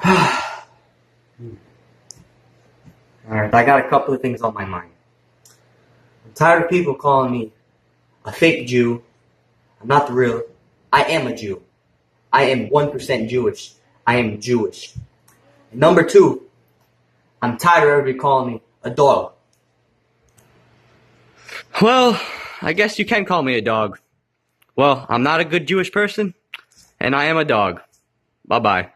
Alright, I got a couple of things on my mind. I'm tired of people calling me a fake Jew. I'm not the real. I am a Jew. I am 1% Jewish. I am Jewish. And number two, I'm tired of everybody calling me a dog. Well, I guess you can call me a dog. Well, I'm not a good Jewish person, and I am a dog. Bye-bye.